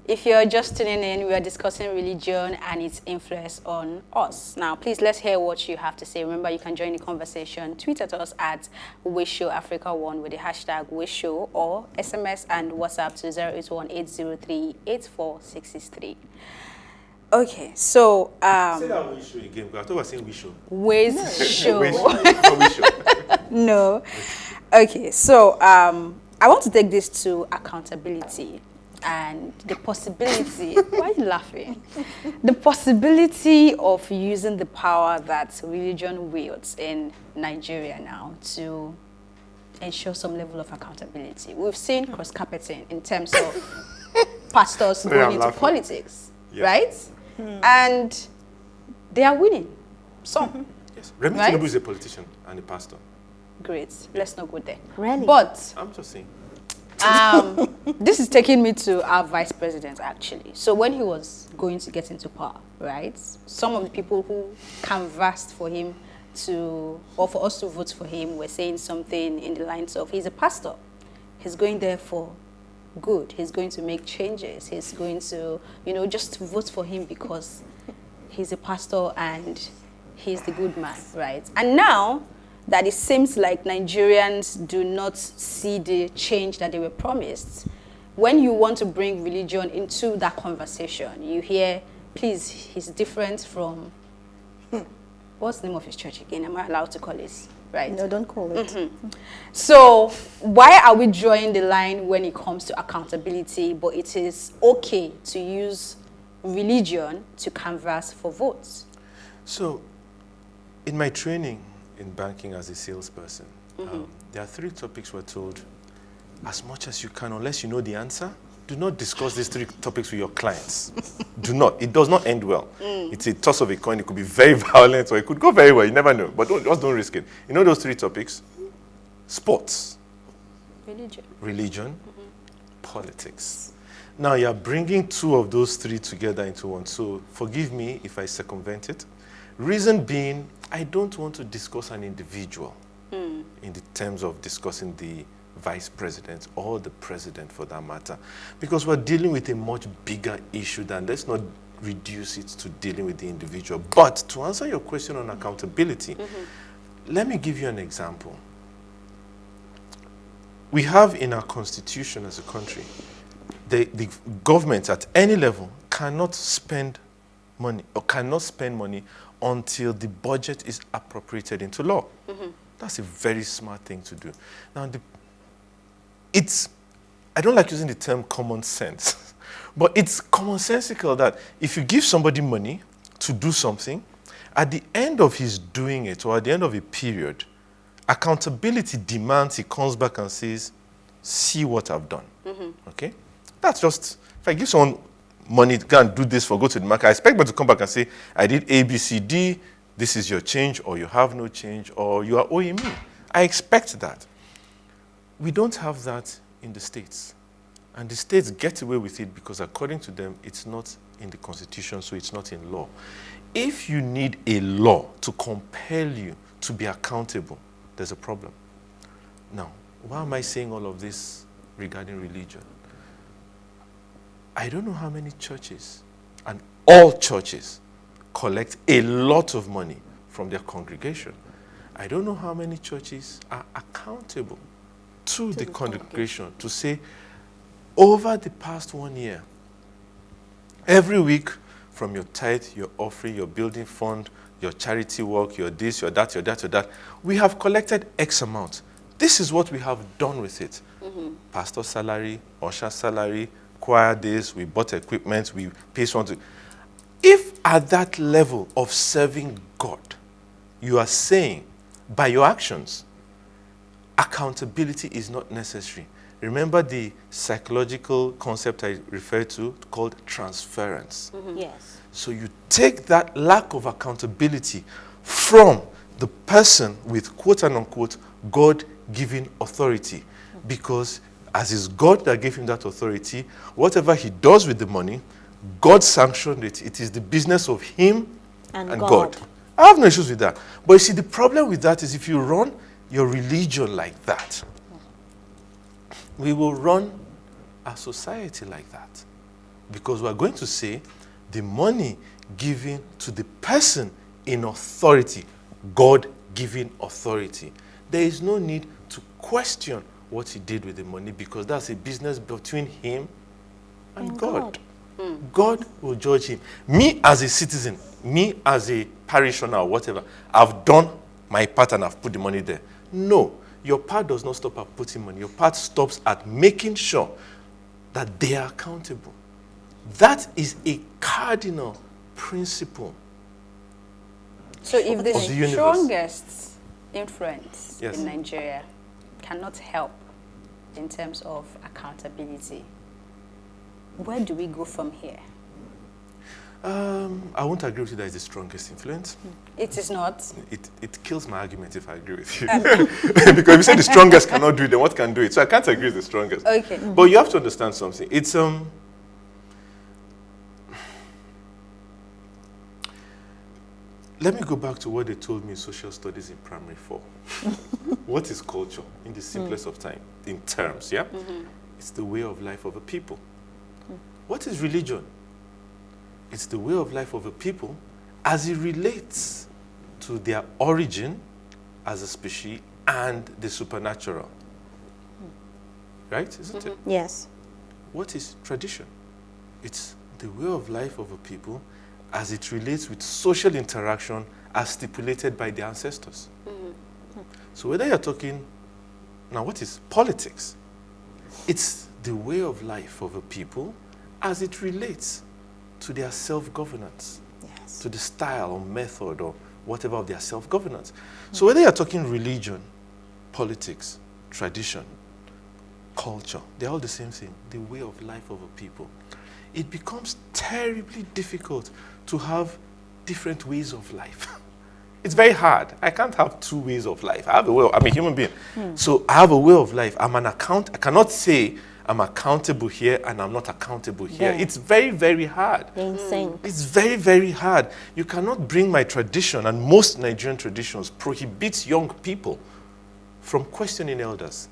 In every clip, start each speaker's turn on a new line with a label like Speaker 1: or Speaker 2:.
Speaker 1: If you're just tuning in, we are discussing religion and its influence on us. Now, please, let's hear what you have to say. Remember, you can join the conversation. Tweet at us at WishShowAfrica1 with the hashtag WishShow, or SMS and WhatsApp to 081-803-84663. Okay, so...
Speaker 2: say that Wish Show again, because I thought we were saying Wish Show.
Speaker 1: Show.
Speaker 2: Wish Show.
Speaker 1: No. Okay, so I want to take this to accountability and the possibility. Why are you laughing? The possibility of using the power that religion wields in Nigeria now to ensure some level of accountability. We've seen cross-carpeting in terms of pastors going into politics, right? And they are winning. Some.
Speaker 2: Yes. Remi Tinubu is a politician and a pastor.
Speaker 1: Great. Let's not go there.
Speaker 3: Really?
Speaker 1: But
Speaker 2: I'm just saying.
Speaker 1: this is taking me to our vice president, actually. So when he was going to get into power, right, some of the people who canvassed for him to, or for us to vote for him, were saying something in the lines of, he's a pastor. He's going there for good. He's going to make changes. He's going to, just vote for him because he's a pastor and he's the good man, right? And now that it seems like Nigerians do not see the change that they were promised, when you want to bring religion into that conversation, you hear, please, he's different from, what's the name of his church again? Am I allowed to call it? Right?
Speaker 3: No, don't call it.
Speaker 1: So why are we drawing the line when it comes to accountability, but it is okay to use religion to canvass for votes?
Speaker 2: So, in my training in banking as a salesperson, there are 3 topics we're told, as much as you can, unless you know the answer, do not discuss these 3 topics with your clients. Do not. It does not end well. It's a toss of a coin. It could be very violent or it could go very well. You never know. But just don't risk it. You know those 3 topics? Sports. Religion. Politics. Now you're bringing 2 of those 3 together into one. So forgive me if I circumvent it. Reason being, I don't want to discuss an individual in the terms of discussing the vice president or the president for that matter, because we're dealing with a much bigger issue than, let's not reduce it to dealing with the individual. But to answer your question on accountability, let me give you an example. We have in our constitution as a country, the government at any level cannot spend money or cannot spend money until the budget is appropriated into law. That's a very smart thing to do. Now, I don't like using the term common sense, but it's commonsensical that if you give somebody money to do something, at the end of his doing it, or at the end of a period, accountability demands he comes back and says, see what I've done. Okay? That's just, if I give someone money to go and do this go to the market, I expect them to come back and say, I did A, B, C, D, this is your change, or you have no change, or you are owing me. I expect that. We don't have that in the States. And the States get away with it because according to them, it's not in the Constitution, so it's not in law. If you need a law to compel you to be accountable, there's a problem. Now, why am I saying all of this regarding religion? I don't know how many churches, and all churches, collect a lot of money from their congregation. I don't know how many churches are accountable to the congregation to say, over the past 1 year, every week, from your tithe, your offering, your building fund, your charity work, your this, your that, your that, your that, we have collected X amount. This is what we have done with it. Pastor salary, usher salary, choir this, we bought equipment, we pay something. If at that level of serving God, you are saying, by your actions, accountability is not necessary. Remember the psychological concept I referred to called transference.
Speaker 3: Yes.
Speaker 2: So you take that lack of accountability from the person with quote and unquote God-given authority, because as is God that gave him that authority, whatever he does with the money, God sanctioned it. It is the business of him and God. I have no issues with that. But you see, the problem with that is if you run your religion like that, we will run our society like that. because we're going to say the money given to the person in authority, God-given authority. There is no need to question what he did with the money, because that's a business between him and God. God will judge him. Me as a citizen, me as a parishioner or whatever, I've done my part and I've put the money there. No, your part does not stop at putting money. Your part stops at making sure that they are accountable. That is a cardinal principle.
Speaker 1: So if the
Speaker 2: of the universe.
Speaker 1: strongest influence
Speaker 2: Yes.
Speaker 1: in Nigeria cannot help in terms of accountability, where do we go from here?
Speaker 2: I won't agree with you that it's the strongest influence.
Speaker 1: It is not.
Speaker 2: It kills my argument if I agree with you. Because if you say the strongest cannot do it, then what can do it? So I can't agree with the strongest.
Speaker 1: Okay.
Speaker 2: But you have to understand something. It's let me go back to what they told me in social studies in primary 4. What is culture in the simplest of time, in terms, yeah? It's the way of life of a people. What is religion? It's the way of life of a people as it relates to their origin as a species and the supernatural. Right? Isn't it?
Speaker 3: Yes.
Speaker 2: What is tradition? It's the way of life of a people as it relates with social interaction as stipulated by the ancestors. So whether you're talking, now what is politics? It's the way of life of a people as it relates to their self-governance,
Speaker 3: Yes.
Speaker 2: to the style or method or whatever of their self-governance. So whether you're talking religion, politics, tradition, culture, they're all the same thing, the way of life of a people. It becomes terribly difficult to have different ways of life. It's very hard. I can't have two ways of life. I have a way I'm a human being. So I have a way of life. I cannot say I'm accountable here and I'm not accountable here.
Speaker 3: Yeah.
Speaker 2: It's very, very hard.
Speaker 3: In sync.
Speaker 2: It's very, very hard. You cannot bring my tradition, and most Nigerian traditions prohibits young people from questioning elders.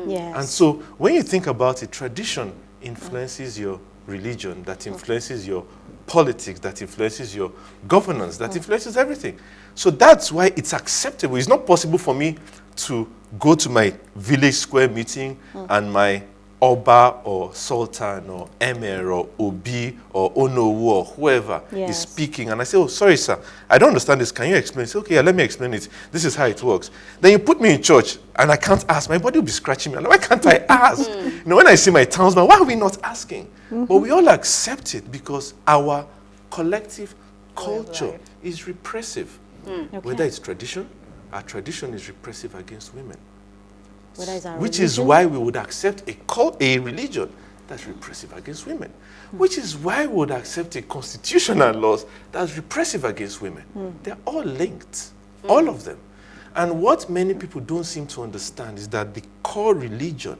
Speaker 3: Yes.
Speaker 2: And so when you think about it, tradition influences your religion, that influences your politics, that influences your governance, that influences everything. So that's why it's acceptable. It's not possible for me to go to my village square meeting and my Oba or Sultan or Emir or Obi or Onowu or whoever is
Speaker 3: Yes.
Speaker 2: speaking, and I say, oh, sorry, sir, I don't understand this. Can you explain? Say, okay, yeah, let me explain it. This is how it works. Then you put me in church, and I can't ask. My body will be scratching me. I'm like, why can't I ask? You know, when I see my townsman, why are we not asking? But we all accept it because our collective culture
Speaker 1: life.
Speaker 2: is repressive.
Speaker 3: Okay.
Speaker 2: Whether it's tradition, our tradition is repressive against women.
Speaker 3: Whether it's our
Speaker 2: Which is
Speaker 3: religion.
Speaker 2: why we would accept a religion that's repressive against women. Which is why we would accept a constitutional laws that's repressive against women. They're all linked, all of them. And what many people don't seem to understand is that the core religion,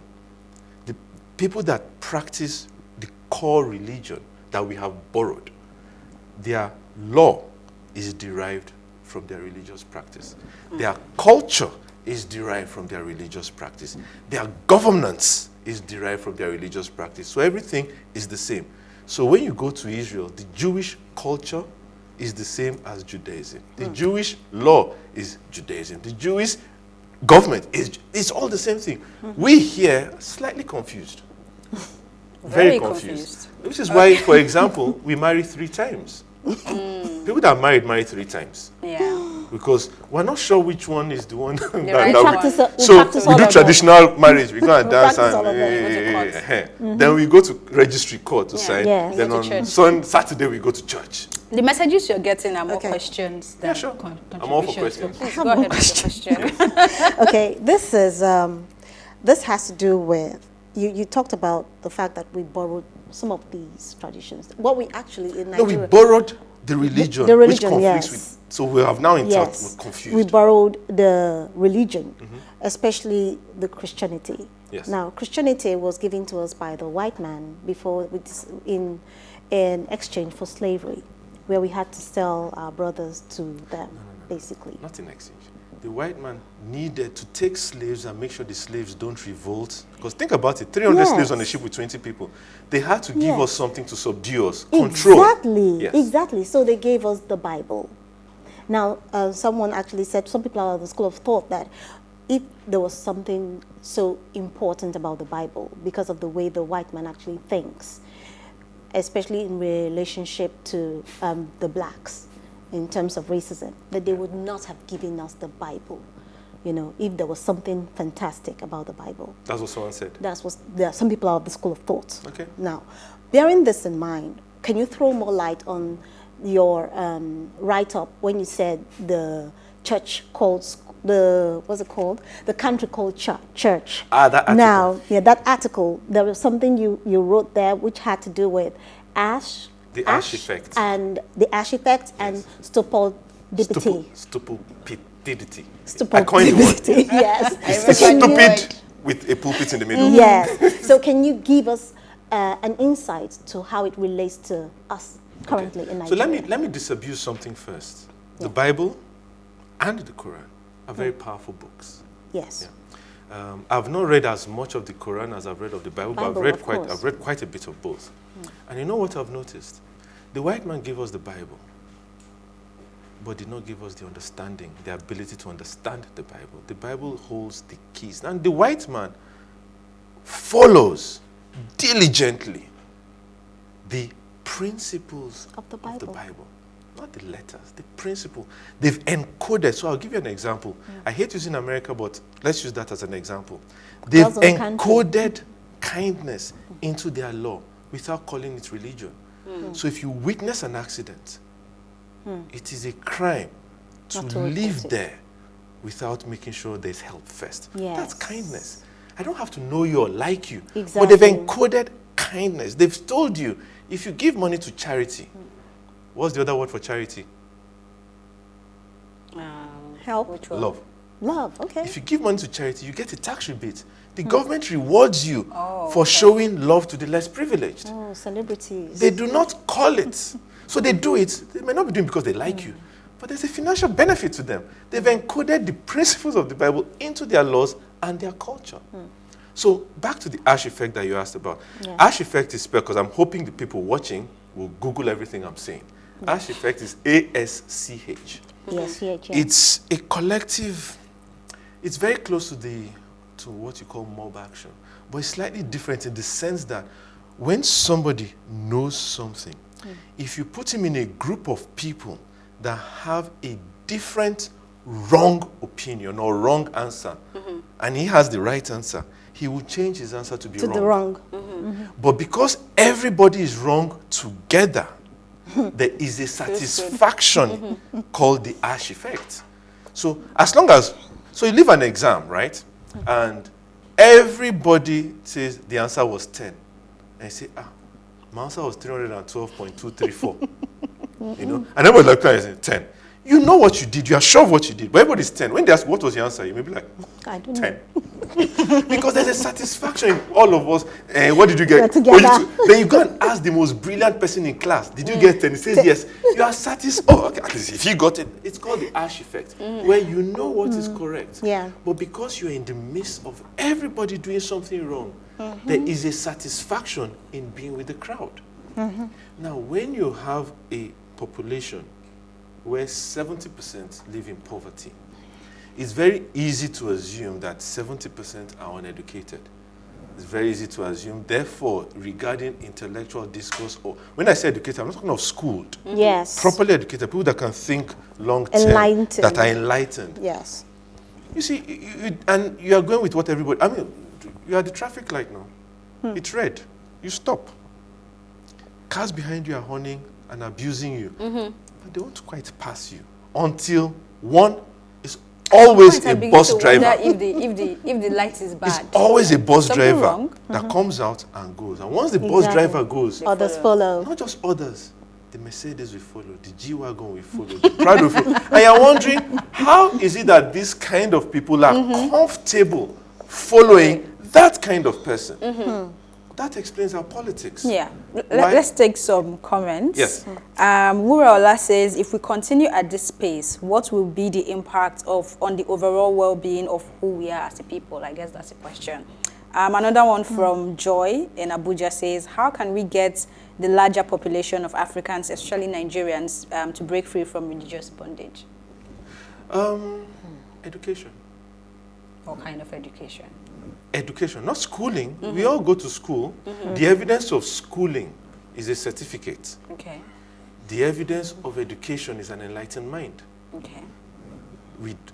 Speaker 2: the people that practice the core religion that we have borrowed, their law is derived from their religious practice. Their culture is derived from their religious practice. Their governance is derived from their religious practice. So everything is the same. So when you go to Israel, the Jewish culture is the same as Judaism. The Jewish law is Judaism. The Jewish government it's all the same thing. We here are slightly confused. Very confused. Which is why, for example, we marry 3 times. People that are marry 3 times.
Speaker 1: Yeah.
Speaker 2: Because we're not sure which one is the one
Speaker 1: right
Speaker 2: that
Speaker 1: one.
Speaker 3: Practice, we
Speaker 2: so
Speaker 3: practice all
Speaker 2: we do
Speaker 3: of them.
Speaker 2: traditional marriage. We go and dance
Speaker 3: practice
Speaker 2: and
Speaker 3: all of them.
Speaker 2: then we go to registry court to
Speaker 1: Yeah.
Speaker 2: sign.
Speaker 3: Yes.
Speaker 2: Then
Speaker 1: Go
Speaker 2: on
Speaker 1: to church.
Speaker 2: Saturday we go to church.
Speaker 1: The messages you're getting are more
Speaker 3: Okay.
Speaker 1: questions than
Speaker 2: Yeah, sure.
Speaker 1: contributions.
Speaker 2: I'm all for
Speaker 1: So
Speaker 2: questions.
Speaker 1: please
Speaker 3: I have
Speaker 1: go
Speaker 3: more
Speaker 1: ahead with your question.
Speaker 3: Okay, this is this has to do with you talked about the fact that we borrowed some of these traditions. What we actually in
Speaker 2: No, we
Speaker 3: Nigeria
Speaker 2: borrowed the religion,
Speaker 3: the religion,
Speaker 2: which conflicts
Speaker 3: yes.
Speaker 2: with. So we have now in touch.
Speaker 3: yes,
Speaker 2: We're confused.
Speaker 3: we borrowed the religion, especially the Christianity.
Speaker 2: Yes.
Speaker 3: Now, Christianity was given to us by the white man before in exchange for slavery, where we had to sell our brothers to them, basically.
Speaker 2: Not in exchange. the white man needed to take slaves and make sure the slaves don't revolt. Because think about it, 300 slaves on a ship with 20 people. They had to give us something to subdue us, control.
Speaker 3: Exactly,
Speaker 2: Yes.
Speaker 3: exactly. So they gave us the Bible. Now, someone actually said, some people are of the school of thought that if there was something so important about the Bible because of the way the white man actually thinks, especially in relationship to the blacks in terms of racism, that they would not have given us the Bible, if there was something fantastic about the Bible.
Speaker 2: That's what someone said.
Speaker 3: Some people are of the school of thought.
Speaker 2: Okay.
Speaker 3: Now, bearing this in mind, can you throw more light on your write-up when you said the church called, what's it called? The country called church.
Speaker 2: That article.
Speaker 3: Now, that article, there was something you wrote there which had to do with
Speaker 2: the ash effect.
Speaker 3: And the ash effect and stupidity.
Speaker 2: Stupidity.
Speaker 3: Stupidity.
Speaker 2: I coined the word.
Speaker 3: Yes.
Speaker 2: Stupid with a pulpit in the middle.
Speaker 3: Yes. So can you give us an insight to how it relates to us currently in Nigeria?
Speaker 2: So let me disabuse something first. The Bible and the Quran are very powerful books.
Speaker 3: Yes.
Speaker 2: Yeah. I've not read as much of the Quran as I've read of the Bible, but I've read quite a bit of both. And you know what I've noticed? The white man gave us the Bible, but did not give us the understanding, the ability to understand the Bible. The Bible holds the keys. And the white man follows diligently the principles of the Bible. Not the letters, the principle. They've encoded. So I'll give you an example. I hate using America, but let's use that as an example. They've encoded kindness into their law without calling it religion. So if you witness an accident, it is a crime to live there without making sure there's help first.
Speaker 3: Yes.
Speaker 2: That's kindness. I don't have to know you or like you.
Speaker 3: Exactly.
Speaker 2: But they've encoded kindness. They've told you, if you give money to charity, what's the other word for charity?
Speaker 3: Help.
Speaker 1: Which one?
Speaker 2: Love.
Speaker 3: Love, okay.
Speaker 2: If you give money to charity, you get a tax rebate. The government rewards you for showing love to the less privileged.
Speaker 3: Oh, celebrities.
Speaker 2: They do not call it. So they do it. They may not be doing it because they like you, but there's a financial benefit to them. They've encoded the principles of the Bible into their laws and their culture. So back to the ash effect that you asked about. Yeah. Ash effect is spelled, because I'm hoping the people watching will Google everything I'm saying. Ash effect is ASCH.
Speaker 3: Yes, yeah.
Speaker 2: It's a collective, it's very close to what you call mob action, but it's slightly different in the sense that when somebody knows something, if you put him in a group of people that have a different wrong opinion or wrong answer, and he has the right answer, he will change his answer to be wrong.
Speaker 3: To the wrong.
Speaker 2: But because everybody is wrong together, there is a satisfaction called the ash effect. So as long as, so you leave an exam, right? And everybody says the answer was 10. And you say, my answer was 312.234. You know? And everybody like saying 10. You know what you did. You are sure of what you did. But everybody's 10. When they ask what was your answer, you may be like,
Speaker 3: I don't
Speaker 2: 10. Because there's a satisfaction in all of us. What did you get? Then you go and ask the most brilliant person in class, did you get 10? He says yes. You are satisfied. Oh, okay. At least if he got it, it's called the ash effect, where you know what is correct.
Speaker 3: Yeah.
Speaker 2: But because you're in the midst of everybody doing something wrong, there is a satisfaction in being with the crowd. Now, when you have a population where 70% live in poverty, it's very easy to assume that 70% are uneducated. It's very easy to assume, therefore, regarding intellectual discourse, or when I say educated, I'm not talking of schooled.
Speaker 3: Yes.
Speaker 2: Properly educated, people that can think long-term, that are enlightened.
Speaker 3: Yes.
Speaker 2: You see, and you are going with what everybody, I mean, you are at the traffic light now. It's red. You stop. Cars behind you are honking and abusing you. But they won't quite pass you until one is always a bus driver.
Speaker 1: If the light is bad,
Speaker 2: it's always a bus driver
Speaker 1: wrong?
Speaker 2: that comes out and goes. And once the bus driver goes,
Speaker 3: others follow.
Speaker 2: Not just others. The Mercedes will follow, the G-Wagon will follow, the Prado will follow. And you're wondering, how is it that these kind of people are comfortable following that kind of person? That explains our politics.
Speaker 1: Yeah. Let's take some comments.
Speaker 2: Yes.
Speaker 1: Wuraola says, if we continue at this pace, what will be the impact on the overall well-being of who we are as a people? I guess that's a question. Another one from Joy in Abuja says, how can we get the larger population of Africans, especially Nigerians, to break free from religious bondage?
Speaker 2: Education.
Speaker 1: What kind of education?
Speaker 2: Education, not schooling. We all go to school. The evidence of schooling is a certificate.
Speaker 1: Okay.
Speaker 2: The evidence of education is an enlightened mind.
Speaker 1: Okay.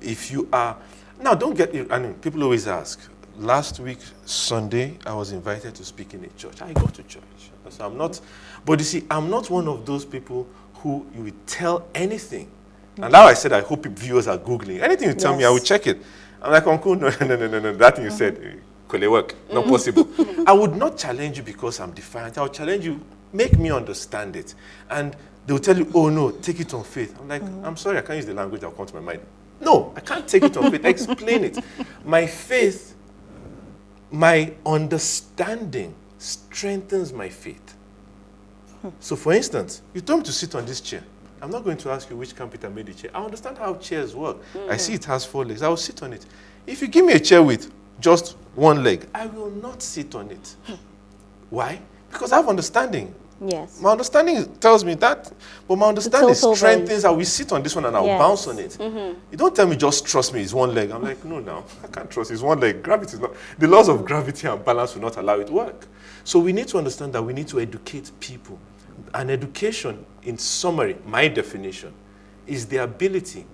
Speaker 2: If you are... Now, don't get... I mean, people always ask. Last week, Sunday, I was invited to speak in a church. I go to church. So I'm not... But you see, I'm not one of those people who you will tell anything. And now I said, I hope viewers are Googling. Anything you tell me, I will check it. I'm like, Uncle, no. That thing you said, could it work? Not possible. I would not challenge you because I'm defiant. I'll challenge you, make me understand it. And they'll tell you, oh no, take it on faith. I'm like, I'm sorry, I can't use the language that will come to my mind. No, I can't take it on faith. Explain it. My faith, my understanding strengthens my faith. So for instance, you told me to sit on this chair. I'm not going to ask you which carpenter made the chair. I understand how chairs work. I see it has 4 legs. I will sit on it. If you give me a chair with just 1 leg, I will not sit on it. Why? Because I have understanding.
Speaker 3: Yes.
Speaker 2: My understanding tells me that, but my understanding strengthens. I will sit on this one and I'll bounce on it. You don't tell me just trust me, it's 1 leg. I'm like, no, I can't trust. It's 1 leg. Gravity is not. The laws of gravity and balance will not allow it to work. So we need to understand that we need to educate people. And education, in summary, my definition, is the ability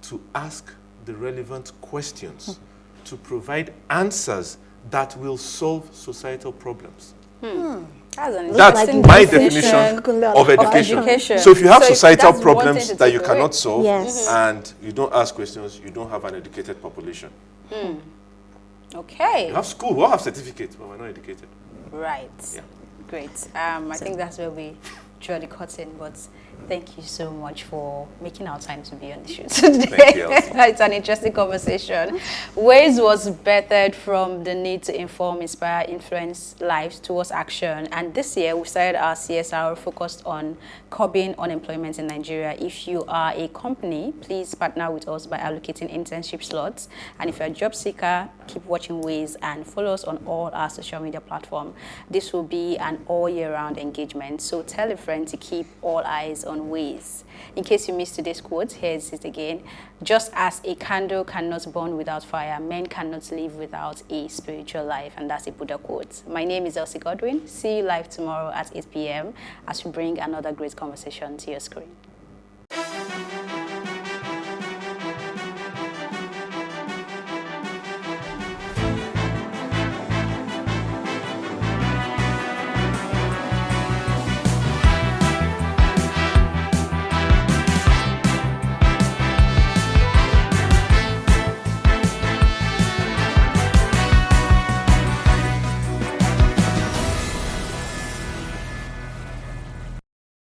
Speaker 2: to ask the relevant questions, to provide answers that will solve societal problems.
Speaker 1: That's
Speaker 2: my definition of education. So if you have societal problems that you cannot solve, and you don't ask questions, you don't have an educated population.
Speaker 1: Okay.
Speaker 2: You have school, we all have certificates, but we're not educated.
Speaker 1: Right. Yeah. Great. I think that's where we draw the curtain, but thank you so much for making our time to be on the show today.
Speaker 2: Thank you, Elsie.
Speaker 1: It's an interesting conversation. Ways was birthed from the need to inform, inspire, influence lives towards action. And this year, we started our CSR focused on curbing unemployment in Nigeria. If you are a company, please partner with us by allocating internship slots. And if you're a job seeker, keep watching Ways and follow us on all our social media platforms. This will be an all-year-round engagement, so tell a friend to keep all eyes on Ways. In case you missed today's quote, here's it again. Just as a candle cannot burn without fire, men cannot live without a spiritual life. And that's a Buddha quote. My name is Elsie Godwin. See you live tomorrow at 8 p.m. as we bring another great conversation to your screen.